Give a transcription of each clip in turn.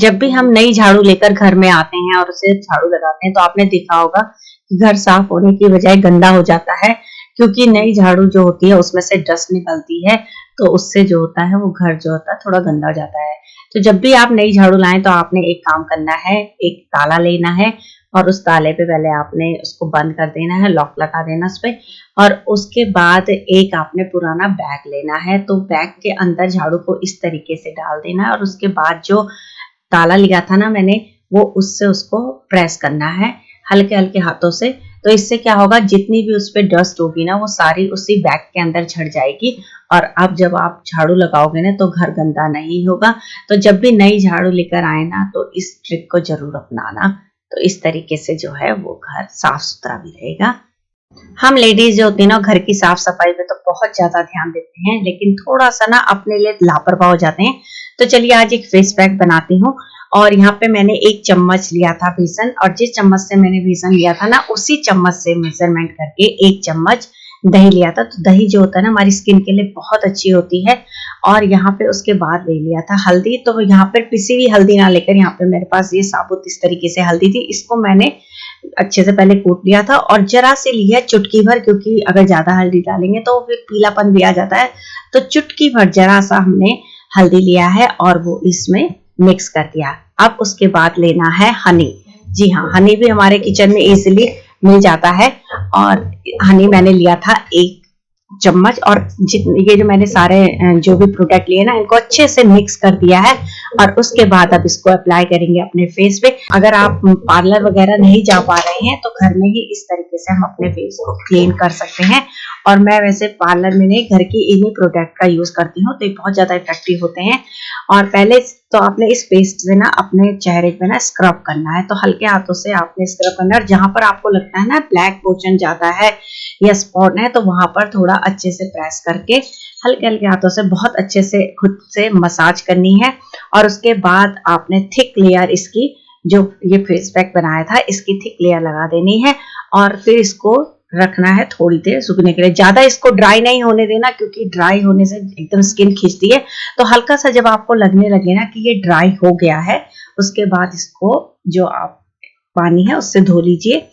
जब भी हम नई झाड़ू लेकर घर में आते हैं और उसे झाड़ू लगाते हैं तो आपने देखा होगा कि घर साफ होने की बजाय गंदा हो जाता है, क्योंकि नई झाड़ू जो होती है उसमें से डस्ट निकलती है। तो उससे जो होता है वो घर जो होता है थोड़ा गंदा हो जाता है। तो जब भी आप नई झाड़ू लाएं तो आपने एक काम करना है, एक ताला लेना है और उस ताले पे पहले आपने उसको बंद कर देना है, लॉक लगा देना उस पे। और उसके बाद एक आपने पुराना बैग लेना है, तो बैग के अंदर झाड़ू को इस तरीके से डाल देना है और उसके बाद जो ताला लिया था ना मैंने, वो उससे उसको प्रेस करना है हल्के हल्के हाथों से। तो इससे क्या होगा, जितनी भी उस पे डस्ट होगी ना वो सारी उसी बैग के अंदर झड़ जाएगी। और अब जब आप झाड़ू लगाओगे ना तो घर गंदा नहीं होगा। तो जब भी नई झाड़ू लेकर आए ना तो इस ट्रिक को जरूर अपनाना। तो इस तरीके से जो है वो घर साफ सुथरा भी रहेगा। हम लेडीज जो होती है ना घर की साफ सफाई पे तो बहुत ज्यादा ध्यान देते हैं, लेकिन थोड़ा सा ना अपने लिए लापरवाह हो जाते हैं। तो चलिए आज एक फेस पैक बनाती हूँ। और यहाँ पे मैंने 1 चम्मच लिया था बेसन, और जिस चम्मच से मैंने बेसन लिया था ना उसी चम्मच से मेजरमेंट करके 1 चम्मच दही लिया था। तो दही जो होता है ना हमारी स्किन के लिए बहुत अच्छी होती है। और यहाँ पे उसके बाद ले लिया था हल्दी। तो यहाँ पे पिसी हुई हल्दी ना लेकर यहाँ पे मेरे पास ये साबुत इस तरीके से हल्दी थी, इसको मैंने अच्छे से पहले कूट लिया था। और जरा से लिया चुटकी भर, क्योंकि अगर ज्यादा हल्दी डालेंगे तो फिर पीलापन भी आ जाता है। तो चुटकी भर जरा सा हमने हल्दी लिया है और वो इसमें मिक्स कर दिया। अब उसके बाद लेना है हनी। जी हाँ, हनी भी हमारे किचन में इजीली मिल जाता है। और हनी मैंने लिया था 1 चम्मच। और ये जो मैंने सारे जो भी प्रोडक्ट लिए ना इनको अच्छे से मिक्स कर दिया है। और उसके बाद अब इसको अप्लाई करेंगे अपने फेस पे। अगर आप पार्लर वगैरह नहीं जा पा रहे हैं तो घर में ही इस तरीके से हम अपने फेस को क्लीन कर सकते हैं। और मैं वैसे पार्लर में नहीं, घर की इन्हीं प्रोडक्ट का यूज करती हूँ, तो ये बहुत ज्यादा इफेक्टिव होते हैं। और पहले तो आपने इस पेस्ट से ना अपने चेहरे पे ना स्क्रब करना है। तो हल्के हाथों से आपने स्क्रब करना है, और जहां पर आपको लगता है ना ब्लैक पोर्शन ज्यादा है या स्पॉट है तो वहां पर थोड़ा अच्छे से प्रेस करके हल्के हल्के हाथों से बहुत अच्छे से खुद से मसाज करनी है। और उसके बाद आपने थिक लेयर इसकी, जो ये फेस पैक बनाया था इसकी थिक लेयर लगा देनी है। और फिर इसको रखना है थोड़ी देर सूखने के लिए। ज्यादा इसको ड्राई नहीं होने देना, क्योंकि ड्राई होने से एकदम स्किन खींचती है। तो हल्का सा जब आपको लगने लगे ना कि ये ड्राई हो गया है, उसके बाद इसको जो आप पानी है उससे धो लीजिए।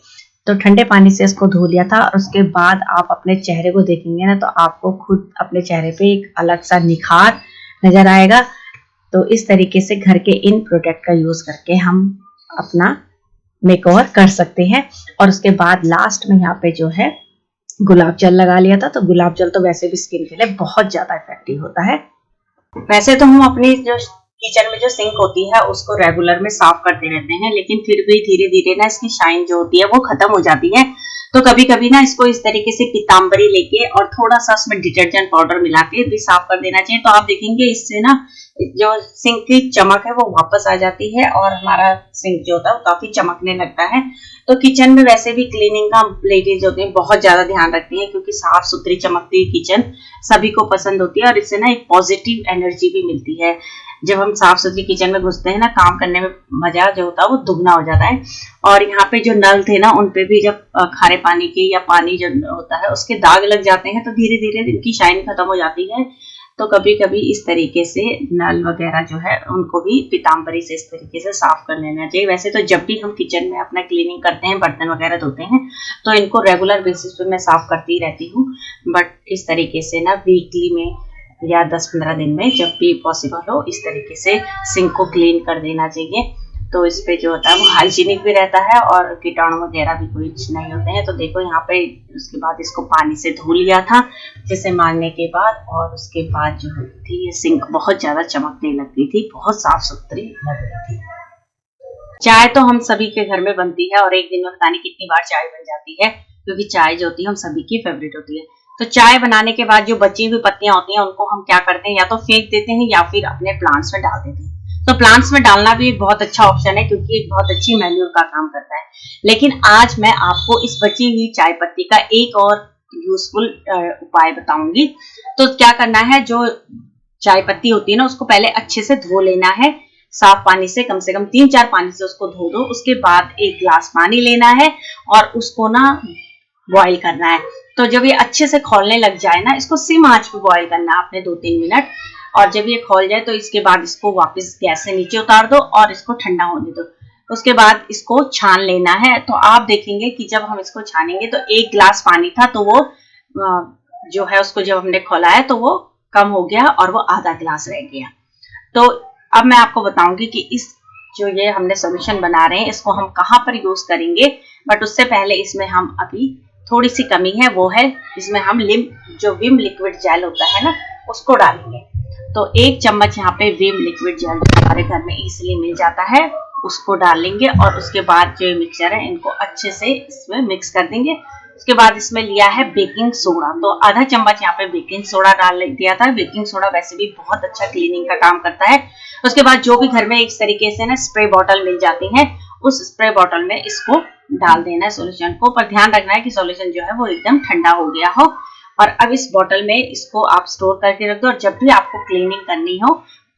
तो ठंडे पानी से इसको धो लिया था। और उसके बाद आप अपने चेहरे को देखेंगे ना तो आपको खुद अपने चेहरे पे एक अलग सा निखार नजर आएगा। तो इस तरीके से घर के इन प्रोडक्ट का यूज करके हम अपना मेकओवर कर सकते हैं। और उसके बाद लास्ट में यहाँ पे जो है गुलाब जल लगा लिया था। तो गुलाब जल तो वैसे भी स्किन के लिए बहुत ज्यादा इफेक्टिव होता है। वैसे तो हम अपनी जो किचन में जो सिंक होती है उसको रेगुलर में साफ करते रहते हैं, लेकिन फिर भी धीरे धीरे ना इसकी शाइन जो होती है वो खत्म हो जाती है। तो कभी कभी ना इसको इस तरीके से पीताम्बरी लेके और थोड़ा सा उसमें डिटर्जेंट पाउडर मिला के भी साफ कर देना चाहिए। तो आप देखेंगे इससे ना जो सिंक की चमक है वो वापस आ जाती है और हमारा सिंक जो होता है वो काफी चमकने लगता है। तो किचन में वैसे भी क्लीनिंग का लेडीज होती है बहुत ज्यादा ध्यान रखती है, क्योंकि साफ सुथरी चमकती हुई किचन सभी को पसंद होती है और इससे ना एक पॉजिटिव एनर्जी भी मिलती है। जब हम साफ सुथरी किचन में घुसते हैं ना, काम करने में मजा जो होता है वो दुगना हो जाता है। और यहाँ पे जो नल थे ना उन पे भी जब खारे पानी के या पानी जो होता है उसके दाग लग जाते हैं तो धीरे धीरे इनकी शाइन खत्म हो जाती है। तो कभी कभी इस तरीके से नल वगैरह जो है उनको भी पीताम्बरी से इस तरीके से साफ कर लेना चाहिए। वैसे तो जब भी हम किचन में अपना क्लीनिंग करते हैं, बर्तन वगैरह धोते हैं, तो इनको रेगुलर बेसिस पे मैं साफ करती रहती हूँ। बट इस तरीके से ना वीकली में या 10-15 दिन में जब भी पॉसिबल हो इस तरीके से सिंक को क्लीन कर देना चाहिए। तो इस पे जो होता है वो हाइजीनिक भी रहता है और कीटाणु वगैरह भी कुछ नहीं होते हैं। तो देखो यहाँ पे उसके बाद इसको पानी से धो लिया था जिसे मारने के बाद, और उसके बाद जो थी ये सिंक बहुत ज्यादा चमकने लगती थी, बहुत साफ सुथरी लग रही थी। चाय तो हम सभी के घर में बनती है और एक दिन में पता नहीं कितनी बार चाय बन जाती है, क्योंकि चाय जो होती है हम सभी की फेवरेट होती है। तो चाय बनाने के बाद जो बची हुई पत्तियां होती हैं उनको हम क्या करते हैं, या तो फेंक देते हैं या फिर अपने प्लांट्स में डाल देते हैं। तो प्लांट्स में डालना भी एक बहुत अच्छा ऑप्शन है, क्योंकि एक बहुत अच्छी मैन्योर का काम करता है। लेकिन आज मैं आपको इस बची हुई चाय पत्ती का एक और यूजफुल उपाय बताऊंगी। तो क्या करना है, जो चाय पत्ती होती है ना उसको पहले अच्छे से धो लेना है साफ पानी से, कम 3-4 पानी से उसको धो दो। उसके बाद 1 गिलास पानी लेना है और उसको ना बॉईल करना है। तो जब ये अच्छे से खौलने लग जाए ना, इसको सिम आंच पे बॉईल करना है आपने 2-3 मिनट। और जब ये खौल जाए तो इसके बाद इसको वापस गैस से नीचे उतार दो और इसको ठंडा होने दो। उसके बाद इसको छान लेना है। तो आप देखेंगे कि जब हम इसको छानेंगे तो 1 गिलास पानी था, तो वो जो है उसको जब हमने खौलाया तो वो कम हो गया और वो आधा गिलास रह गया। तो अब मैं आपको बताऊंगी कि इस जो ये हमने सॉल्यूशन बना रहे हैं इसको हम कहाँ पर यूज करेंगे, बट उससे पहले इसमें हम अभी थोड़ी सी कमी है, वो है इसमें हम जो विम लिक्विड जेल होता है ना उसको डालेंगे। तो 1 चम्मच यहाँ पे विम लिक्विड जेल हमारे घर में इजीली मिल जाता है, उसको डाल लेंगे और उसके बाद जो मिक्सचर है इनको अच्छे से इसमें मिक्स कर देंगे। उसके बाद इसमें लिया है बेकिंग सोडा, तो आधा चम्मच यहाँ पे बेकिंग सोडा डाल दिया था। बेकिंग सोडा वैसे भी बहुत अच्छा क्लीनिंग का काम करता है। उसके बाद जो भी घर में इस तरीके से ना स्प्रे बॉटल मिल जाती है, उस स्प्रे बॉटल में इसको डाल देना है सॉल्यूशन को, पर ध्यान रखना है कि सॉल्यूशन जो है वो एकदम ठंडा हो गया हो। और अब इस बॉटल में इसको आप स्टोर करके रख दो और जब भी आपको क्लीनिंग करनी हो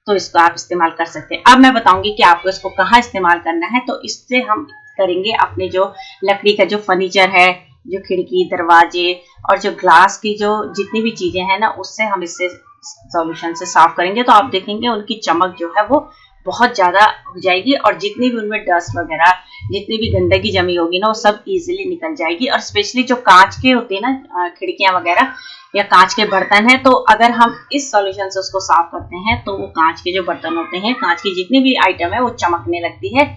तो इसको आप इस्तेमाल कर सकते हैं। अब मैं बताऊंगी कि आपको इसको कहाँ इस्तेमाल करना है। तो इससे हम करेंगे अपने जो लकड़ी का जो फर्नीचर है, जो खिड़की दरवाजे और जो ग्लास की जो जितनी भी चीजें हैं ना, उससे हम इससे सॉल्यूशन से साफ करेंगे तो आप देखेंगे उनकी चमक जो है वो बहुत ज्यादा हो जाएगी और जितनी भी उनमें डस्ट वगैरह जितनी भी गंदगी जमी होगी ना वो सब इजीली निकल जाएगी। और स्पेशली जो कांच के होते हैं ना खिड़कियां वगैरह या कांच के बर्तन है, तो अगर हम इस सॉल्यूशन से उसको साफ करते हैं तो वो कांच के जो बर्तन होते हैं, कांच की जितनी भी आइटम है वो चमकने लगती है।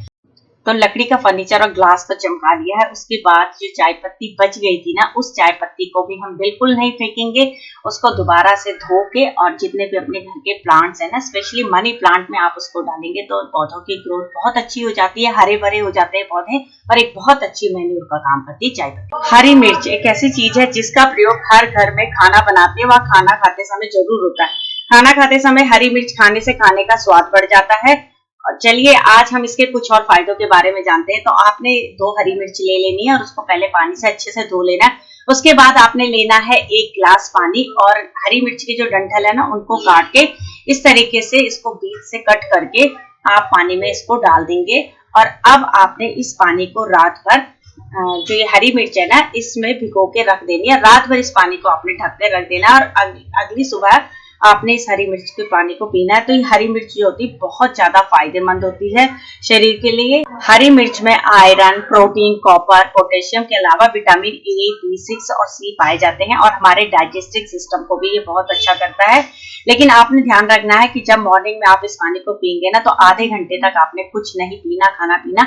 तो लकड़ी का फर्नीचर और ग्लास तो चमका दिया है। उसके बाद जो चाय पत्ती बच गई थी ना, उस चाय पत्ती को भी हम बिल्कुल नहीं फेंकेंगे, उसको दोबारा से धो के और जितने भी अपने घर के प्लांट्स है ना, स्पेशली मनी प्लांट में आप उसको डालेंगे तो पौधों की ग्रोथ बहुत अच्छी हो जाती है, हरे भरे हो जाते हैं पौधे और एक बहुत अच्छी मैन्योर का काम करती है चाय पत्ती। हरी मिर्च एक ऐसी चीज है जिसका प्रयोग हर घर में खाना बनाते व खाना खाते समय जरूर होता है। खाना खाते समय हरी मिर्च खाने से खाने का स्वाद बढ़ जाता है। चलिए आज हम इसके कुछ और फायदों के बारे में जानते हैं। तो आपने 2 हरी मिर्च ले लेनी है और उसको पहले पानी से अच्छे से धो लेना है। उसके बाद आपने लेना है 1 गिलास पानी और हरी मिर्च के जो डंठल है ना उनको काट के इस तरीके से इसको बीच से कट करके आप पानी में इसको डाल देंगे। और अब आपने इस पानी को रात भर जो ये हरी मिर्च है ना इसमें भिगो के रख देनी है। रात भर इस पानी को आपने ढक के रख देना और अगली सुबह आपने इस हरी मिर्च के पानी को पीना है। तो ये हरी मिर्च जो होती है बहुत ज्यादा फायदेमंद होती है शरीर के लिए। हरी मिर्च में आयरन, प्रोटीन, कॉपर, पोटेशियम के अलावा विटामिन ए, B6 और C पाए जाते हैं और हमारे डाइजेस्टिव सिस्टम को भी ये बहुत अच्छा करता है। लेकिन आपने ध्यान रखना है कि जब मॉर्निंग में आप इस पानी को पियेंगे ना तो आधे घंटे तक आपने कुछ नहीं पीना, खाना पीना